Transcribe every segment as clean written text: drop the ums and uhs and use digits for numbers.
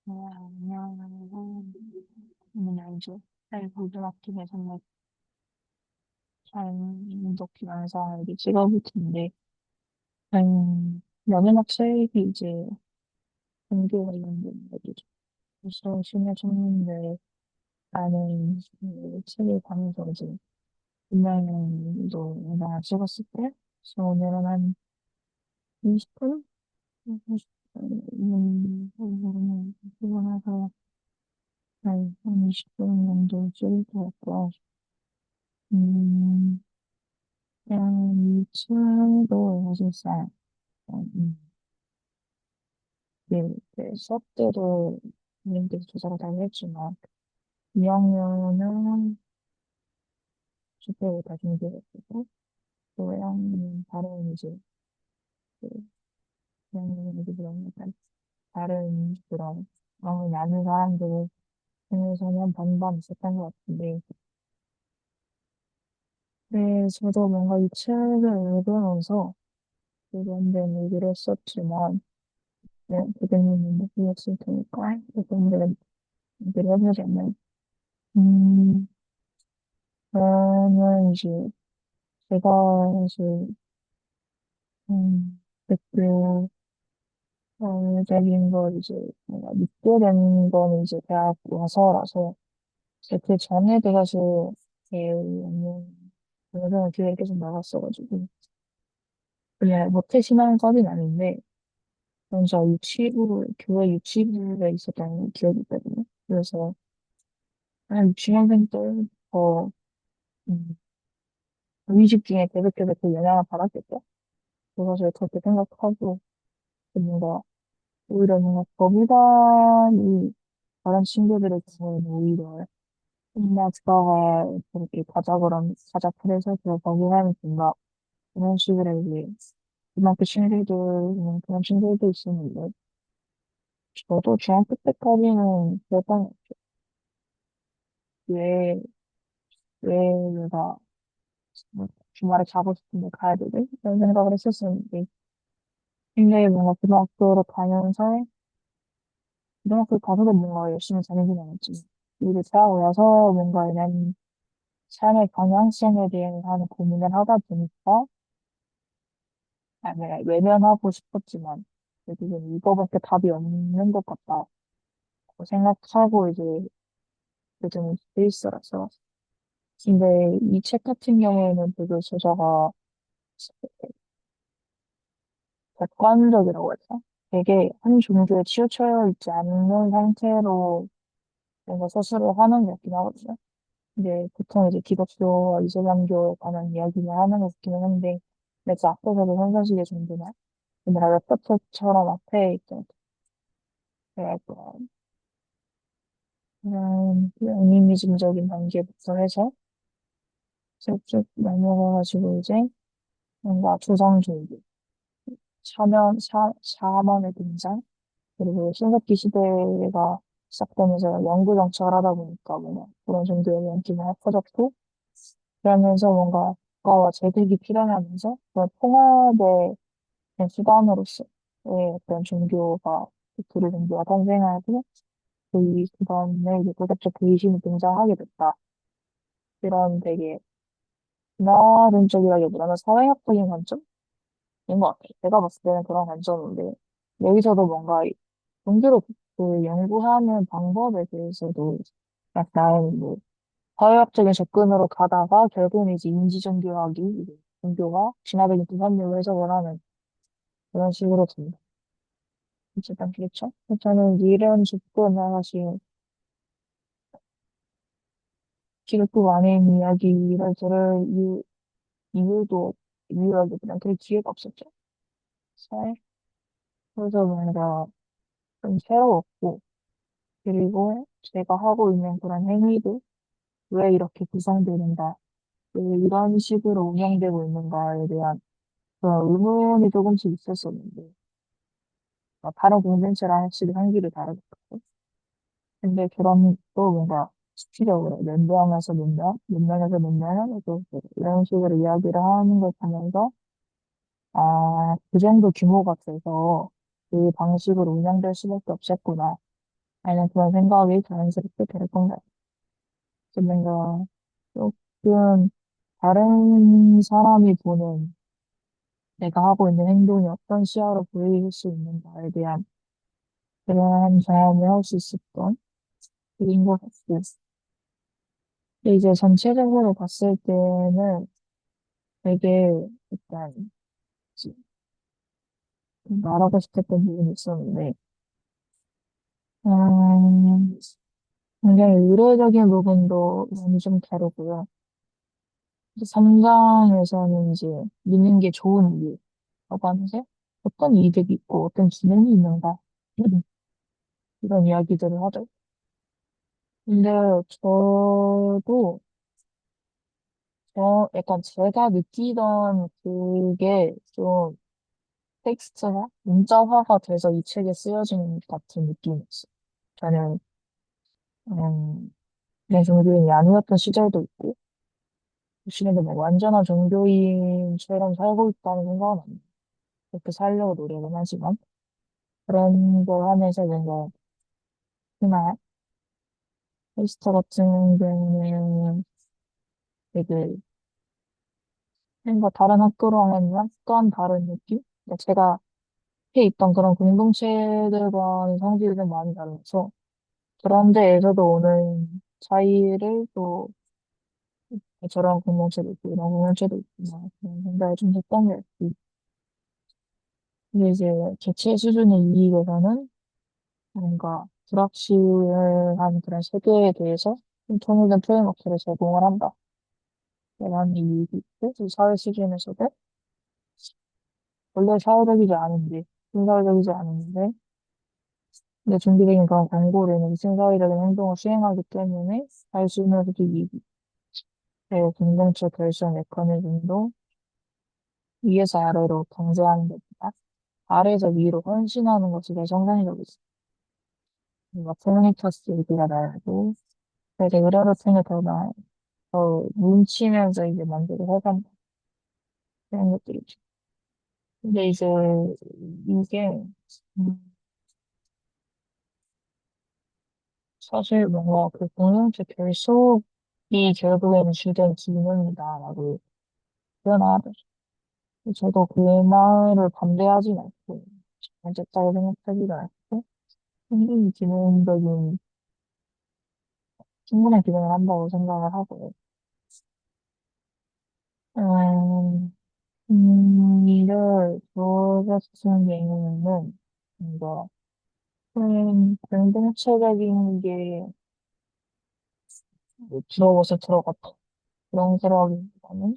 안녕하세요. 알죠. 사실 고등학교에 정말 잘 적기 많아서 이게 직업일 텐데, 영양학책이 이제 종교 관련된 거죠. 그래서 심야 청년들 라는 그 책을 보면서 이제 분명히도 영상을 찍었을 때, 그래서 오늘은 한 20분? 30분, 피곤해서 한 20분 정도 찍을 것 같고, 음, 그냥 유튜브 사실상 수업 때도 선생님께서 조사를 다 했지만 2학년은 주택을 다 준비했고 또 1학년은 다른 이제 그 2학년 애들이랑 약간 다른 그런 마음이 나는 사람들 중에서는 반반 있었던 것 같은데 네, 저도 뭔가 이 책을 읽으면서 이런데 얘기를 했었지만 네, 고객님은 못 보셨을 테니까 그분들 얘기를 해보자면 음, 저는 이제 제가 사실 대표적인 걸 이제 뭔가 믿게 된 거는 이제 대학 와서라서 이제 그 전에도 사실 영상 교회를 계속 나갔어가지고 그냥 모태신앙까지는 아닌데 먼저 유치부 교회 유치부에 있었던 기억이 있거든요. 그래서 한 유치원생 때부터 음, 의식 중에 계속해서 그 영향을 받았겠죠. 그래서 사실 그렇게 생각하고 뭔가 오히려 뭔가 거부감이 다른 친구들의 경우에는 오히려 엄마가 그렇게 가자 그러면 가자 그래서 그 거부감이 든다 그런 식으로 이제 중학교 친구들 그런 친구들도 있었는데 저도 중학교 때까지는 그랬던 왜, 왜 내가 주말에 자고 싶은데 가야 되지? 이런 생각을 했었었는데 굉장히 뭔가 고등학교를 가면서 고등학교 가서도 뭔가 열심히 다니긴 했지. 이제 대학 와서 뭔가 이런 삶의 방향성에 대한 고민을 하다 보니까, 아, 내가 외면하고 싶었지만, 그래도 좀 이거밖에 답이 없는 것 같다. 고 생각하고 이제 요즘 베이스라서. 근데 이 책 같은 경우에는 되게 저자가 객관적이라고 했죠. 되게 한 종교에 치우쳐 있지 않는 상태로 뭔가 서술을 하는 것 같긴 하거든요. 근데 보통 이제 기독교와 이슬람교에 관한 이야기를 하는 것 같기는 한데, 내가 앞에서도 선사시대 정도나, 우리나라 웹서처럼 앞에 있던, 약간, 애니미즘적인 단계부터 해서 쭉쭉 넘어가가지고 이제, 뭔가 조상종교, 샤먼의 등장, 그리고 신석기 시대가 시작되면서 영구 정착을 하다 보니까 뭔가 그런 정도의 연기가 퍼졌고, 그러면서 뭔가 국가와 제국이 필요하면서 그런 통합의 수단으로서의 어떤 종교가 그리 종교가 탄생하고 그 다음에 이제 도덕적 배신이 등장하게 됐다. 이런 되게 문화론적이라기보다는 사회학적인 관점인 것 같아. 내가 봤을 때는 그런 관점인데 여기서도 뭔가 종교를 그 연구하는 방법에 대해서도 약간 뭐 사회학적인 접근으로 가다가 결국은 이제 인지종교학이 이제 종교가 진화적인 부산적으로 해석을 하는 그런 식으로 됩니다. 어쨌든 그렇죠. 저는 이런 접근을 사실 기독교 안에 있는 이야기를 들을 이유도 이유라기보다는 그럴 기회가 없었죠. 잘. 그래서 뭔가 좀 새로웠고 그리고 제가 하고 있는 그런 행위도 왜 이렇게 구성되는가, 왜 이런 식으로 운영되고 있는가에 대한 그런 의문이 조금씩 있었었는데 다른 공동체랑 확실히 한계를 다르거든요. 근데 그런 또 뭔가 수치적으로 몇 명에서 몇 명, 몇 명에서 몇 명은 또 이런 식으로 이야기를 하는 걸 보면서 아, 그 정도 규모가 돼서 그 방식으로 운영될 수밖에 없었구나. 아니면 그런 생각이 자연스럽게 들 건가요? 좀 뭔가 조금 다른 사람이 보는 내가 하고 있는 행동이 어떤 시야로 보일 수 있는가에 대한 그런 경험을 할 수 있었던 일인 것 같고. 근데 이제 전체적으로 봤을 때는 되게 일단 말하고 싶었던 부분이 있었는데, 음, 굉장히 의례적인 부분도 많이 좀 다르고요. 3장에서는 이제 믿는 게 좋은 이유라고 하면서 어떤 이득이 있고 어떤 기능이 있는가 이런 이야기들을 하죠. 근데 저도 약간 제가 느끼던 그게 좀 텍스트가 문자화가 돼서 이 책에 쓰여진 것 같은 느낌이었어요. 저는 그냥 종교인이 아니었던 시절도 있고 시간에 뭐 완전한 종교인처럼 살고 있다는 생각은 안 해요. 그렇게 살려고 노력은 하지만 그런 걸 하면서 뭔가 그날 텍스트 같은 경우는 되게 뭔가 다른 학교랑은 약간 다른 느낌? 그러니까 제가 해 있던 그런 공동체들과는 성질이 좀 많이 달라서 그런 데에서도 오는 차이를 또 저런 공동체도 있고 이런 공동체도 있구나 그런 생각을 좀 했던 것 같고 근데 이제 개체 수준의 이익에서는 뭔가 불확실한 그런 세계에 대해서 좀 통일된 프레임워크를 제공을 한다. 이런 이익이 있고 또 사회 수준에서도 원래 사회적이지 않은데 신사회적이지 않은데 근데 준비된 그런 광고를 비신사회적인 행동을 수행하기 때문에 사회 수준에서도 이익이 그리고 공동체 결성 메커니즘도 위에서 아래로 경제하는 것보다 아래에서 위로 헌신하는 것이 더 정상적이지. 뭔가 커뮤니터스 얘기가 나오고, 되게 의료로 통해 더 뭉치면서 이제 만들고 해간 그런 것들이죠. 근데 이제 이게, 음, 사실 뭔가 그 공동체 결속이 결국에는 주된 기능이다라고 표현하더라고요. 저도 그 말을 반대하진 않고, 잘못됐다고 생각하지도 않고, 충분히 기능적인, 충분한 기능을 한다고 생각을 하고요. 음, 이를 저 같은 경우는 뭔가 공동체적인 게 들어서 들어갔다. 그런 거라기보다는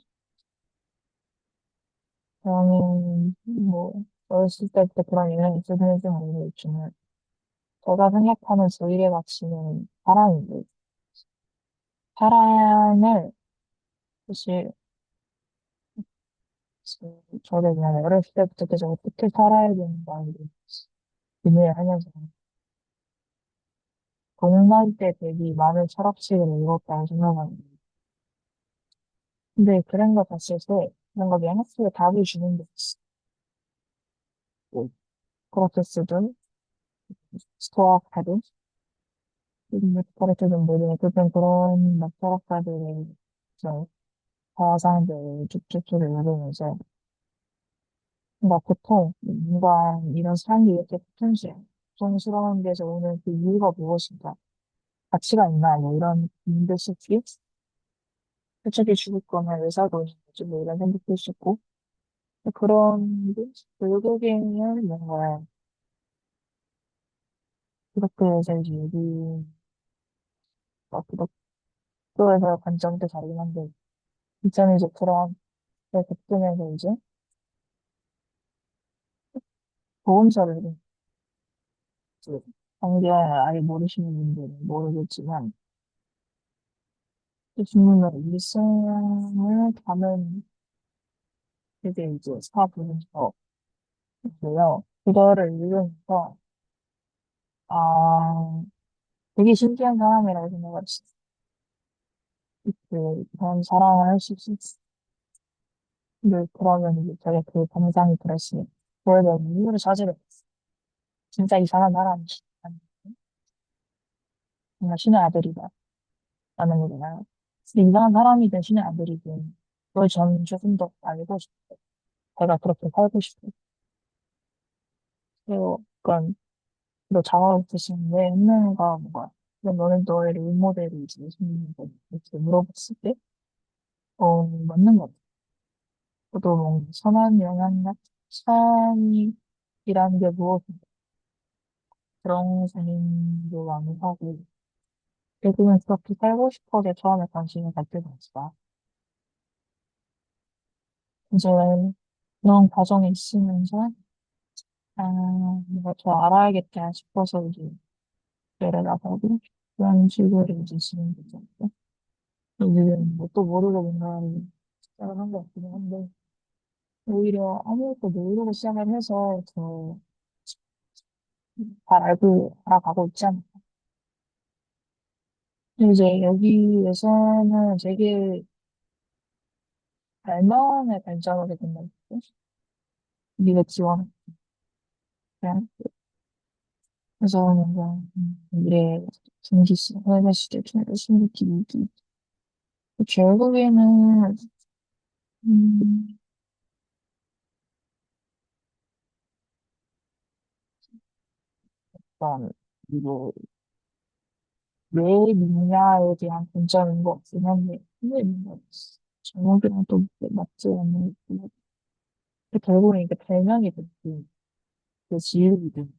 저는 뭐 어렸을 때부터 그런 영향이 있었는지 모르겠지만 제가 생각하는 제일의 가치는 사랑인데 사랑을 사실 저를 그냥 어렸을 때부터 계속 어떻게 살아야 되는가를 고민을 하면서 동날 때 되게 많은 철학식을 읽었다고 생각하는데 근데 그런 거 봤을 때 뭔가 명확하게 답을 주는 게 있어. 뭐, 크로테스든 스토아카든 메타카르트든 뭐든 어쨌든 그런 막 철학가들의 저 가상들 쭉쭉쭉 읽으면서 뭔가 보통 인간 이런 삶이 이렇게 고통스러운 데서 오는 그 이유가 무엇인가 가치가 있나 뭐 이런 문제식이 솔직히 죽을 거면 왜 살고 있는 거지 뭐 이런 생각도 있었고 그런 게 결국에는 뭔가 그렇게 해서 이제 여기 막 기독교에서 관점도 다르긴 한데 이전에 이제 그런 걸 겪으면서 이제 보험사를 이제 성경을 아예 모르시는 분들은 모르겠지만 주님의 일생을 담은 되게 이제 사분서고요. 그거를 읽으면서 아 되게 신기한 사람이라고 생각을 했어요. 그런 사랑을 할 수 있었어. 근데 그러면 이제 제가 그 감상이 그랬으니 그거에 대한 이유를 찾으려 진짜 이상한 사람이지. 정말 신의 아들이다 라는 거잖아요. 근데 이상한 사람이든 신의 아들이든 그걸 저는 조금 더 알고 싶어요. 제가 그렇게 살고 싶어요. 그리고 약간 너 자아를 드시는데 혼내가 뭔가 그럼 너는 너의 롤모델이 이제 무슨 거 이렇게 물어봤을 때 맞는 것 같아요. 저도 뭔가 선한 영향력, 선이라는 게 무엇인가 그런 고민도 많이 하고 결국은 그렇게 살고 싶어서 처음에 관심을 갖게 됐다. 이제 그런 과정에 있으면서 뭔가 더 알아야겠다 싶어서 이제 내를 나가고 그런 식으로 이제 진행이 되죠. 요즘 뭣도 모르고 뭔가를 시작을 한 것 같기도 한데 오히려 아무것도 모르고 시작을 해서 더 잘 알고 알아가고 있지 않을까. 근데 이제 여기에서는 되게 발만의 발전하게 된다고 네가 지원해. 그냥 그래서 뭔가 미래 전기시 회사 시대 좀 열심히 기기 결국에는 음, 일단 이거 왜 믿냐에 대한 관점인 것 같긴 한데 근데 뭔가 제목이랑 또 맞지 않는 거 결국은 이게 별명이 됐지 그 지옥이든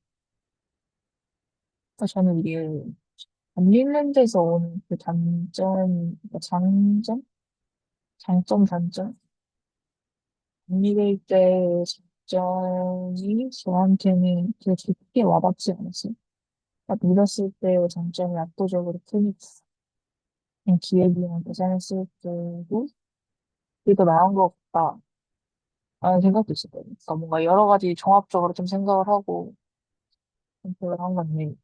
그래서 저는 이게 안 읽는 데서 오는 그 단점, 그러니까 장점? 장점, 단점? 안 읽을 때의 장점이 저한테는 그렇게 크게 와닿지 않았어요. 딱 읽었을 때의 장점이 압도적으로 크니까. 그냥 기획이랑 계산했을 때도 이게 더 나은 것 같다. 라는 생각도 있었거든요. 그러니까 뭔가 여러 가지 종합적으로 좀 생각을 하고 선택을 한 건데.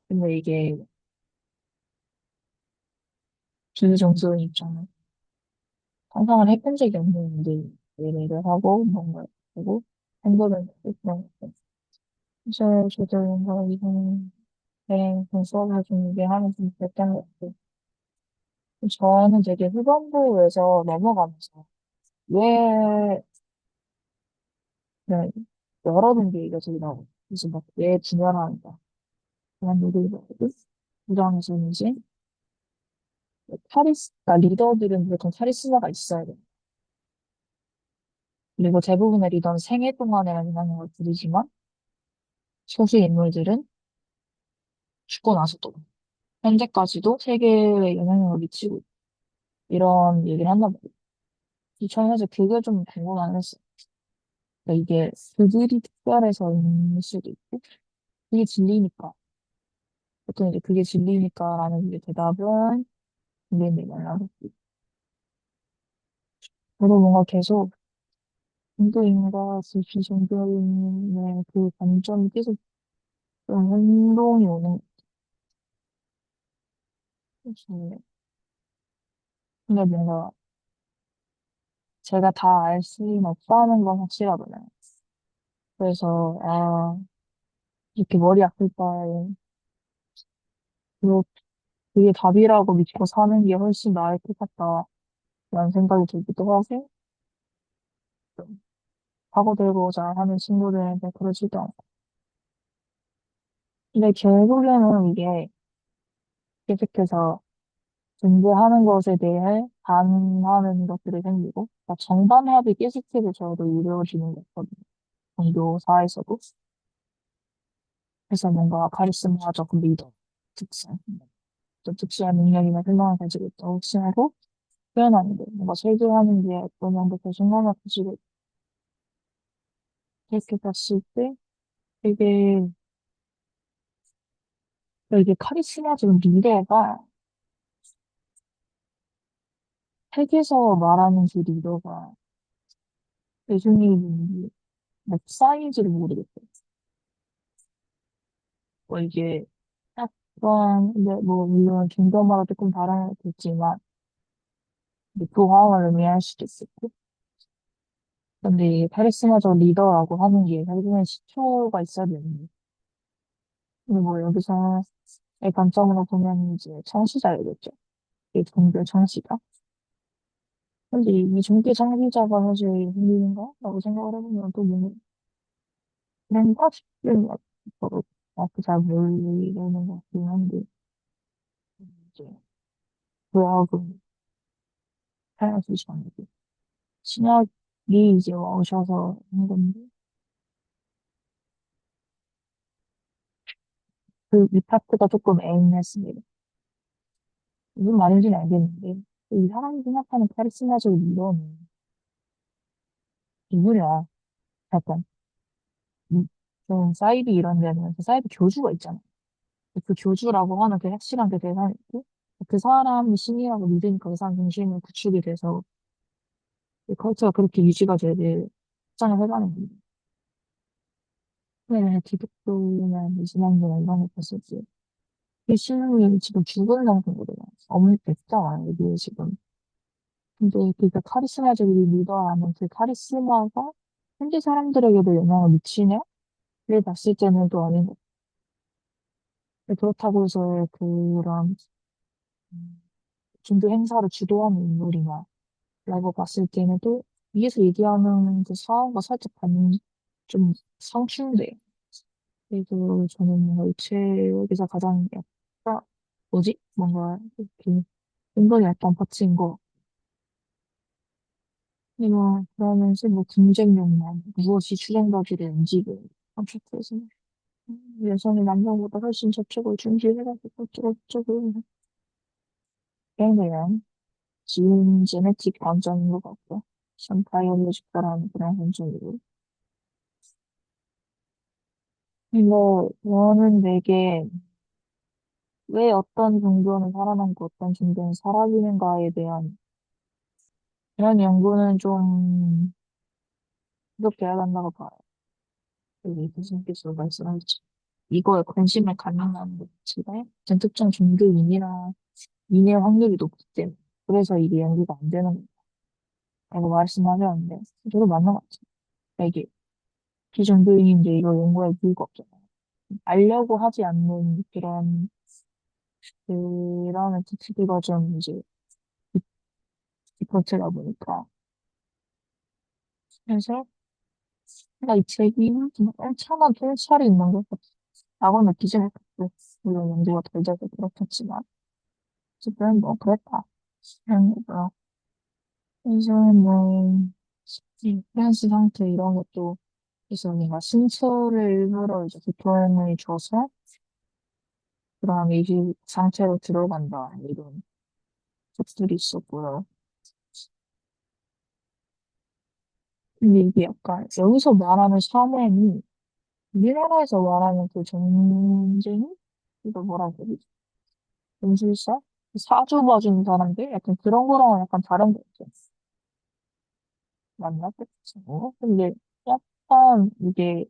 근데 이게 두 정도의 입장은 상상을 해본 적이 없는데, 얘기를 하고, 뭔가, 하고, 행동을 했던 것 그래서 저도 뭔가 이런, 그 수업을 좀 이해하면서 그랬던 것 같고, 저는 되게 후반부에서 넘어가면서, 왜, 네, 여러 군데 이것저것 나오고, 그래서 막, 왜 분열하는가, 그런 얘기를 하거든. 부장에서는 이제, 그러니까 리더들은 무조건 카리스마가 있어야 돼. 그리고 대부분의 리더는 생애 동안에만 영향력을 부리지만, 소수 인물들은 죽고 나서도 현재까지도 세계에 영향력을 미치고 있다. 이런 얘기를 한단 말이에요. 저는 사실 그게 좀 궁금하긴 했어요. 그러니까 이게 그들이 특별해서일 수도 있고 그게 진리니까 보통 이제 그게 진리니까라는 이제 대답은 굉장히 많아요. 저도 뭔가 계속 종교인과 비종교인의 그 관점이 계속 좀 혼동이 오는 거죠. 근데 뭔가 제가 다 알 수는 없다는 건 확실하잖아요. 그래서 이렇게 머리 아플 바에 그게 답이라고 믿고 사는 게 훨씬 나을 것 같다라는 생각이 들기도 하고, 좀 파고들고자 하는 친구들한테 그러지도 않고. 근데 결국에는 이게 계속해서 존재하는 것에 대해 반하는 것들이 생기고, 그러니까 정반합이 계속해서 저도 이루어지는 것 같거든요. 종교사에서도. 그래서 뭔가 카리스마적 리더, 특성, 또 특수한 능력이나 생각을 가지고 있다고 확신하고, 표현하는데, 뭔가 설교하는 게 어떤 정도 신경을 가지고 이렇게 봤을 때 되게 이게 카리스마적 리더가 책에서 말하는 그 리더가 예수님이 목사인지를 모르겠어요. 이게 약간 근데 뭐 물론 종교마다 조금 다르겠지만 교황을 의미할 수도 있겠고 근데 이 카리스마적 리더라고 하는 게 결국엔 시초가 있어야 되는데 근데 뭐 여기서 관점으로 보면 이제 청취자이겠죠. 이 종교 청취자. 근데 이 종교 청취자가 사실 흔들린가? 라고 생각을 해보면 또 뭐, 그런가 싶은 것 같고, 잘 모르는 것 같긴 한데, 이제, 구약은 사야지 않고, 신약이 이제 와오셔서 한 건데, 이 파트가 조금 애매했습니다. 무슨 말인지는 알겠는데, 이 사람이 생각하는 카리스마적 리더는 누구냐? 약간, 좀 사이비 이런 데는 그 사이비 교주가 있잖아. 그 교주라고 하는 그 확실한 그 대상이 있고, 그 사람이 신이라고 믿으니까 그 사람 중심으로 구축이 돼서, 그 컬처가 그렇게 유지가 되게 확장을 해가는 거예요. 왜냐면 기독교나 이슬람교나 이런 거 봤을 때, 이 신이 지금 죽은 상태거든요. 없잖아요, 이게 지금. 근데 그 카리스마적인 리더라는 그 카리스마가 현지 사람들에게도 영향을 미치냐? 를 봤을 때는 또 아닌 것 같아요. 그렇다고 해서 그런 음, 종교 행사를 주도하는 인물이냐? 라고 봤을 때는 또 위에서 얘기하는 그 사안과 살짝 좀 상충돼요. 그리고 저는 뭔가 이 책에서 가장 약간 뭐지? 뭔가 이렇게 은근히 약간 받친 거. 이거 그러면서 뭐 분쟁 욕망, 무엇이 추정받기를 움직여. 깜짝해서 여성이 남성보다 훨씬 저쪽을 중시해가지고 어쩌고저쩌고 그런 거야. 지금 제네틱 관점인 것 같고, 참 바이올로지컬한 그런 관점이고. 이거 저는 되게 왜 어떤 종교는 살아남고 어떤 종교는 사라지는가에 대한 그런 연구는 좀 부족해야 한다고 봐요. 여기 교수님께서 말씀하셨죠. 이거에 관심을 갖는다는 것 자체가 어떤 특정 종교인이나 인의 확률이 높기 때문에 그래서 이게 연구가 안 되는 거라고 말씀하셨는데 저도 맞는 것 같아요. 이게 비종교인인데 이걸 연구할 이유가 없잖아요. 알려고 하지 않는 그런 특기가 좀 이제 디퍼트다 보니까 그래서 나 이 책이 엄청난 통찰이 있는 것 같다고 느끼지 못했고 물론 연구가 덜 돼서 그렇겠지만 어쨌든 뭐 그랬다. 그런 거고요. 그래서 뭐 프랑스 상태 이런 것도 그래서 뭔가 신초를 일부러 이제 교통을 줘서 그런 이 상태로 들어간다 이런 것들이 있었고요. 근데 이게 약간 여기서 말하는 샤먼이 우리나라에서 말하는 그 전쟁이 이거 뭐라고 해야 되지? 전술사? 사주 봐주는 사람들? 약간 그런 거랑은 약간 다른 거 같아요. 맞나? 그치? 근데 약간 이게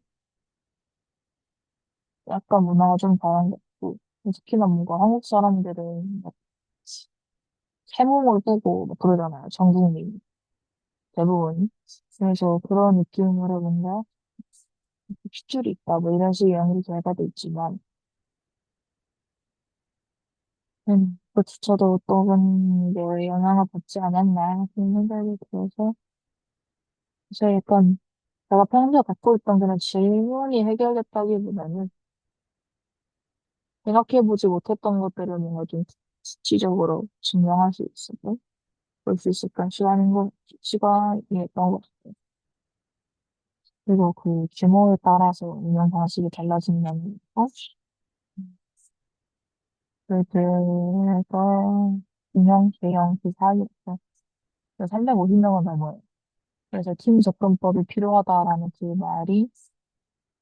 약간 문화가 좀 다른 것 같고 특히나 뭔가 한국 사람들은 막 해몽을 보고 막 그러잖아요. 전국민 대부분이. 그래서 그런 느낌으로 뭔가 핏줄이 있다 뭐 이런 식의 연구 결과도 있지만 그조차도 어떤 거에 영향을 받지 않았나 그런 생각이 들어서 그래서 약간 제가 평소에 갖고 있던 그런 질문이 해결됐다기보다는 생각해보지 못했던 것들을 뭔가 좀 수치적으로 증명할 수 있었고 볼 수 있었던 시간이었던 것 같아요. 그리고 그 규모에 따라서 운영 방식이 달라진다는 거? 그래서 운영, 개영 그 사이였어. 350명은 넘어요. 그래서 팀 접근법이 필요하다라는 그 말이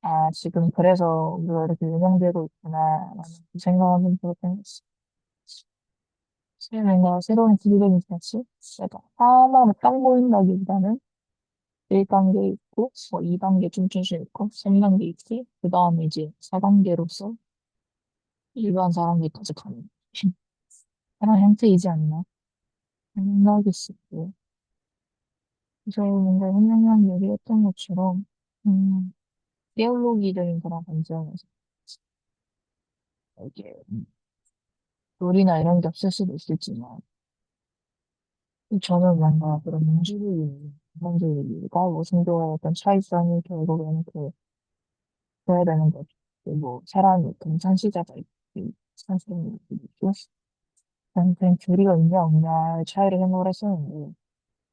아, 지금 그래서 우리가 이렇게 운영되고 있구나라는 그 생각을 좀 들었던 것 같아요. 뭔가 새로운 기술적인 자치? 약간 하나만 딱 보인다기보다는 1단계 있고, 뭐 2단계 춤춘수 있고, 3단계 있고, 그 다음에 이제 4단계로서 일반 사람들까지 가는 그런 형태이지 않나 생각이 있었고. 그래서 뭔가 현명한 얘기했던 것처럼, 테올로기적인 그런 관점에서 이게 놀이나 이런 게 없을 수도 있겠지만, 저는 뭔가 그런 민주주의, 민주주의가 뭐 종교의 어떤 차이성이 결국에는 그래야 되는 거죠. 그뭐 사람이 동산시자가 있고, 산수이 있고, 그냥 교리가 있냐 없냐의 차이를 생각을 했었는데,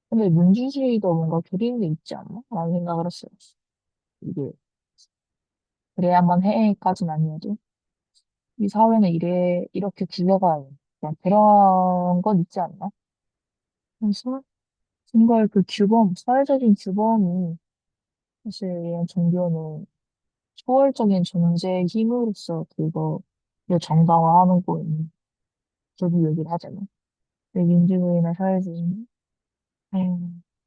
근데 민주주의도 뭔가 교리인 게 있지 않나? 라는 생각을 했어요. 이게, 그래야만 해까지는 아니어도, 이 사회는 이렇게 굴러가야 돼. 그냥 그런 건 있지 않나? 그래서, 뭔가 그 규범, 사회적인 규범이, 사실 이런 종교는 초월적인 존재의 힘으로써 그거를 정당화하는 거니, 저도 얘기를 하잖아. 근데 민주주의나 사회주의는,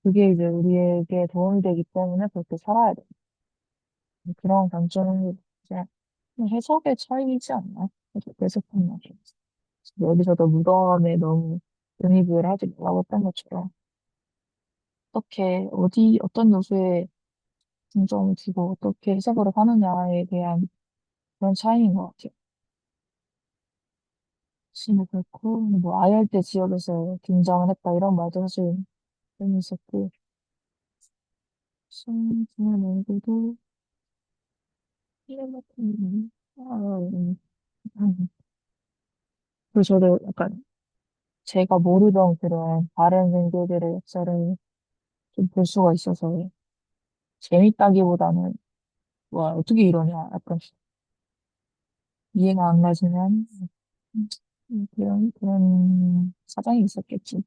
그게 이제 우리에게 도움이 되기 때문에 그렇게 살아야 돼. 그런 관점은 이제 해석의 차이이지 않나? 그렇게 해석한 말이야. 여기서도 무덤에 너무 의미부여를 하지 말라고 했던 것처럼, 어떤 요소에 중점을 두고 어떻게 해석을 하느냐에 대한 그런 차이인 것 같아요. 시도 그렇고, 뭐, 아열대 지역에서 등장을 했다, 이런 말도 사실 재밌었고, 중요한 말고도, 이런 같은, 그리고 저도 약간 제가 모르던 그런 다른 종교들의 역사를 좀 볼 수가 있어서 재밌다기보다는, 와, 어떻게 이러냐, 약간 이해가 안 가지만, 그런 사정이 있었겠지.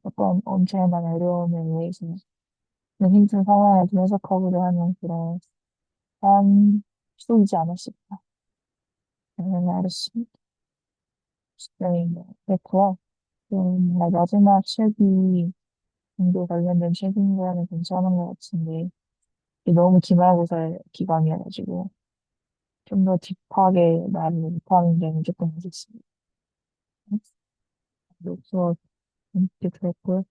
어떤 엄청난 어려움에 의해서 힘든 상황을 좀 해석하고자 하는 그런 한 시도이지 않았을까. 알았습니다. 네, 그렇고요. 마지막 책이 공부 관련된 책인 거는 괜찮은 것 같은데, 이게 너무 기말고사 기간이어가지고, 좀 더 딥하게 말을 못하는 점이 조금 있었습니다. 그래서 재밌게 들었고요.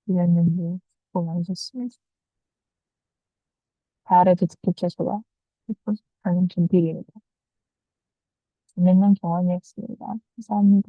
이랬는데, 수고 많으셨습니다. 다음에도 듣고 계셔서, 저는 김필입니다. 재밌는 경험이었습니다. 감사합니다.